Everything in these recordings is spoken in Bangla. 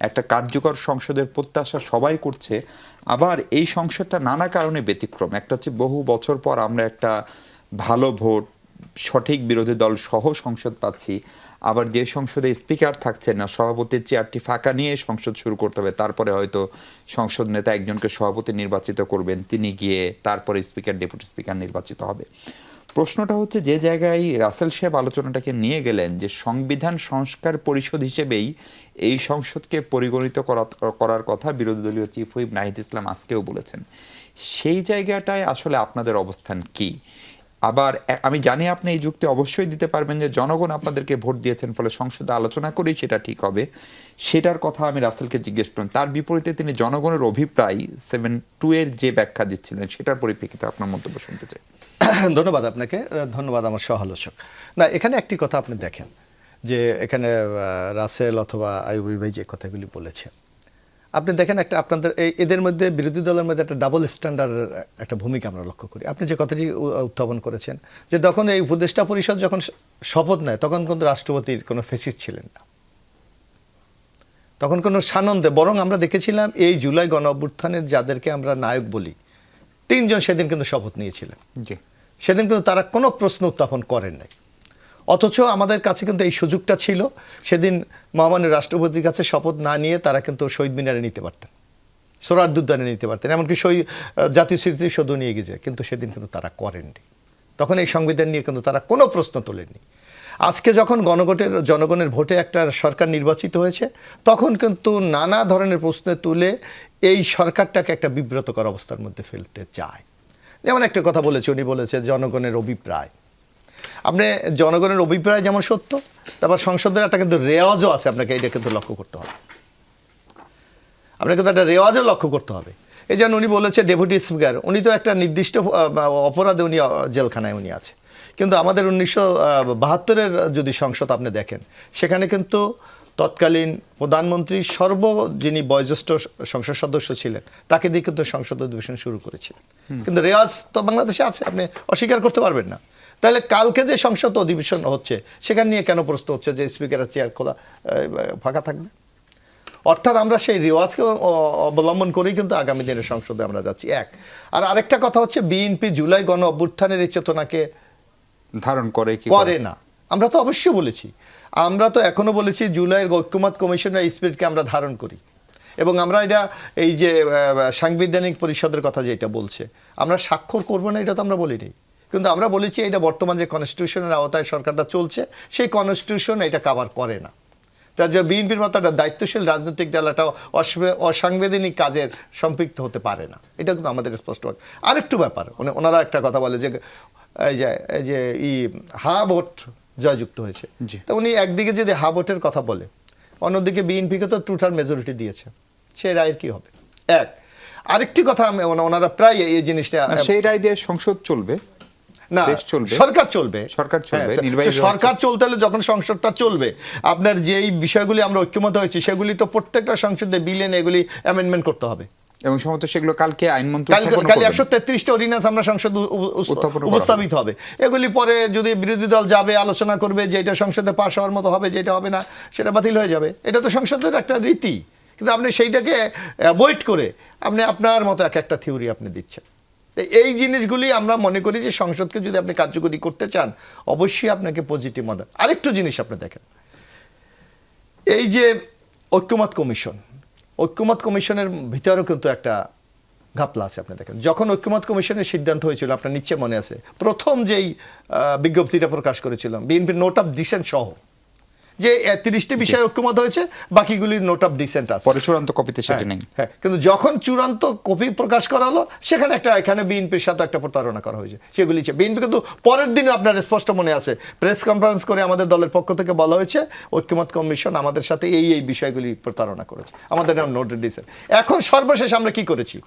একটা কার্যকর সংসদের প্রত্যাশা সবাই করছে, আবার এই সংসদটা নানা কারণে ব্যতিক্রম। একটা হচ্ছে বহু বছর পর আমরা একটা ভালো ভোট, সঠিক বিরোধী দল সহ সংসদ পাচ্ছি। আবার যে সংসদে স্পিকার থাকছেন না, সভাপতির চেয়ারটি ফাঁকা নিয়ে সংসদ শুরু করতে হবে, তারপরে হয়তো সংসদ নেতা একজনকে সভাপতি নির্বাচিত করবেন, তিনি গিয়ে তারপরে স্পিকার ডেপুটি স্পিকার নির্বাচিত হবে। প্রশ্নটা হচ্ছে যে জায়গায় রাসেল সাহেব আলোচনাটাকে নিয়ে গেলেন, যে সংবিধান সংস্কার পরিষদ হিসেবেই এই সংসদকে পরিগণিত করার কথা বিরোধী দলীয় চিফ হুইপ নাহিদ ইসলাম আজকেও বলেছেন, সেই জায়গাটায় আসলে আপনাদের অবস্থান কি? আবার আমি জানি আপনি এই যুক্তি অবশ্যই দিতে পারবেন যে জনগণ আপনাদেরকে ভোট দিয়েছেন, ফলে সংসদে আলোচনা করেই সেটা ঠিক হবে, সেটার কথা আমি রাসেলকে জিজ্ঞেস করলাম। তার বিপরীতে তিনি জনগণের অভিপ্রায় 7.2 এর যে ব্যাখ্যা দিচ্ছিলেন সেটার পরিপ্রেক্ষিতে আপনার মন্তব্য শুনতে চাই। ধন্যবাদ আপনাকে, ধন্যবাদ আমার সহ-আলোচক। না, এখানে একটি কথা আপনি দেখেন যে এখানে রাসেল অথবা আইয়ুবী ভাই যে কথাগুলি বলেছে, আপনি দেখেন একটা আপনাদের এদের মধ্যে বিরোধী দলের মধ্যে একটা ডাবল স্ট্যান্ডার্ডের একটা ভূমিকা আমরা লক্ষ্য করি। আপনি যে কথাটি উত্থাপন করেছেন যে যখন এই উপদেষ্টা পরিষদ যখন শপথ নেয় তখন কিন্তু রাষ্ট্রপতির কোনো ফেসিস ছিলেন না, তখন কোনো সানন্দে, বরং আমরা দেখেছিলাম এই জুলাই গণ অভ্যুত্থানের যাদেরকে আমরা নায়ক বলি 3 জন সেদিন কিন্তু শপথ নিয়েছিলেন। সেদিন কিন্তু তারা কোনো প্রশ্ন উত্থাপন করেন নাই, অথচ আমাদের কাছে কিন্তু এই সুযোগটা ছিল। সেদিন মহামান্য রাষ্ট্রপতির কাছে শপথ না নিয়ে তারা কিন্তু শহীদ মিনারে নিতে পারতেন, সোহরাওয়ার্দী উদ্যানে নিতে পারতেন, এমনকি জাতীয় স্মৃতিসৌধ নিয়ে গেছে, কিন্তু সেদিন কিন্তু তারা করেননি। তখন এই সংবিধান নিয়ে কিন্তু তারা কোনো প্রশ্ন তোলেননি। আজকে যখন জনগণের ভোটে একটা সরকার নির্বাচিত হয়েছে, তখন কিন্তু নানা ধরনের প্রশ্ন তুলে এই সরকারটাকে একটা বিব্রতকর অবস্থার মধ্যে ফেলতে চায়। যেমন একটা কথা বলেছে, উনি বলেছে জনগণের অভিপ্রায়। আপনি জনগণের অভিপ্রায় যেমন সত্য, তারপর সংসদের একটা কিন্তু রেওয়াজও আছে, আপনাকে এটা কিন্তু লক্ষ্য করতে হবে। আপনাকে কিন্তু একটা রেওয়াজও লক্ষ্য করতে হবে। এই যেমন উনি বলেছে ডেপুটি স্পিকার, উনি তো একটা নির্দিষ্ট অপরাধে উনি জেলখানায় উনি আছে, কিন্তু আমাদের 1972-এর যদি সংসদ আপনি দেখেন, সেখানে কিন্তু তৎকালীন প্রধানমন্ত্রী যিনি বয়োজ্যেষ্ঠ সংসদ সদস্য ছিলেন, তাকে দিয়ে কিন্তু সংসদ অধিবেশন শুরু করেছিলেন। কিন্তু রেওয়াজ তো বাংলাদেশে আছে, আপনি অস্বীকার করতে পারবেন না। তাহলে কালকে যে সংসদ অধিবেশন হচ্ছে সেখানে নিয়ে কেন প্রশ্ন হচ্ছে যে স্পিকারের চেয়ার খোলা ফাঁকা থাকবে? অর্থাৎ আমরা সেই রেওয়াজকে অবলম্বন করেই কিন্তু আগামী দিনের সংসদে আমরা যাচ্ছি। আর আরেকটা কথা হচ্ছে বিএনপি জুলাই গণ অভ্যুত্থানের এই চেতনাকে ধারণ করে না। আমরা তো অবশ্যই বলেছি, আমরা তো এখনো বলেছি জুলাইয়ের ঐক্যমত কমিশনের স্পিরিটকে আমরা ধারণ করি, এবং আমরা এটা এই যে সাংবিধানিক পরিষদের কথা যেটা বলছে আমরা স্বাক্ষর করবো না, এটা তো আমরা বলিনি, কিন্তু আমরা বলেছি এটা বর্তমান যে কনস্টিটিউশনের আওতায় সরকারটা চলছে সেই কনস্টিটিউশন এটা কাভার করে না। তা যে বিএনপির মতো একটা দায়িত্বশীল রাজনৈতিক দল একটা অসাংবিধানিক কাজের সম্পৃক্ত হতে পারে না, এটা কিন্তু আমাদের স্পষ্ট। আরেকটু ব্যাপার, ওনারা একটা কথা বলে যে এই যে হা ভোট জয়যুক্ত হয়েছে, তো উনি একদিকে যদি হা ভোটের কথা বলে, অন্যদিকে বিএনপিকে তো টুটার মেজরিটি দিয়েছে, সেই রায়ের কি হবে? আরেকটি কথা ওনারা প্রায় এই জিনিসটা, সেই রায় দিয়ে সংসদ চলবে না, সরকার চলবে, সরকার চলতে হলে যখন সংসদটা চলবে, আপনার যেই বিষয়গুলি আমরা ঐক্যমত হয়েছি সেগুলি তো প্রত্যেকটা সংসদে বিলে এগুলি অ্যামেন্ডমেন্ট করতে হবে, এবং সম্ভবত সেগুলো কালকে আইনমন্ত্রী 133টা অর্ডিন্যান্স আমরা সংসদ উপস্থাপিত হবে। এগুলি পরে যদি বিরোধী দল যাবে আলোচনা করবে যে এটা সংসদে পাশ হওয়ার মতো হবে, যেটা হবে না সেটা বাতিল হয়ে যাবে। এটা তো সংসদের একটা রীতি, কিন্তু আপনি সেইটাকে অ্যাভয়েড করে আপনি আপনার মতো একটা থিওরি আপনি দিচ্ছেন। এই জিনিসগুলি আমরা মনে করি যে সংসদকে যদি আপনি কার্যকরী করতে চান, অবশ্যই আপনাকে পজিটিভ মত। আরেকটু জিনিস আপনি দেখেন, এই যে ঐক্যমত কমিশনের ভিতরেও কিন্তু একটা ঘাপলা আছে। আপনি দেখেন, যখন ঐক্যমত কমিশনের সিদ্ধান্ত হয়েছিল, আপনার নিশ্চয় মনে আছে, প্রথম যেই বিজ্ঞপ্তিটা প্রকাশ করেছিলাম বিএনপির নোট অফ ডিসেন্ট সহ, যে 30টি বিষয়ে ঐক্যমত হয়েছে, বাকিগুলির নোট অফ ডিসেন্ট আছে, পরে চূড়ান্ত কপিতে সেটা নেই। কিন্তু যখন চূড়ান্ত কপি প্রকাশ করা হলো, সেখানে এখানে বিএনপির সাথে একটা প্রতারণা করা হয়েছে। সেগুলি বিএনপি কিন্তু পরের দিনে আপনার স্পষ্ট মনে আছে, প্রেস কনফারেন্স করে আমাদের দলের পক্ষ থেকে বলা হয়েছে ঐক্যমত কমিশন আমাদের সাথে এই বিষয়গুলি প্রতারণা করেছে, আমাদের নাম নোট অফ ডিসেন্ট। এখন সর্বশেষ আমরা কি করেছি,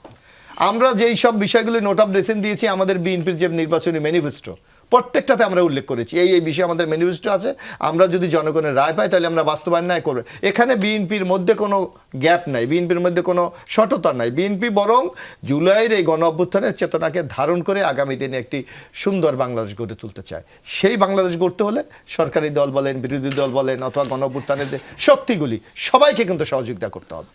আমরা যেই সব বিষয়গুলি নোট অফ ডিসেন্ট দিয়েছি, আমাদের বিএনপির যে নির্বাচনী ম্যানিফেস্টো প্রত্যেকটাতে আমরা উল্লেখ করেছি এই বিষয়ে আমাদের ম্যানিফেস্টো আছে। আমরা যদি জনগণের রায় পাই তাহলে আমরা বাস্তবায়ন নাই করবো। এখানে বিএনপির মধ্যে কোনো গ্যাপ নাই, বিএনপির মধ্যে কোনো সটতা নাই। বিএনপি বরং জুলাইয়ের এই গণ অভ্যুত্থানের চেতনাকে ধারণ করে আগামী দিনে একটি সুন্দর বাংলাদেশ গড়ে তুলতে চায়। সেই বাংলাদেশ গড়তে হলে সরকারি দল বলেন, বিরোধী দল বলেন, অথবা গণ অভ্যুত্থানের যে শক্তিগুলি, সবাইকে কিন্তু সহযোগিতা করতে হবে।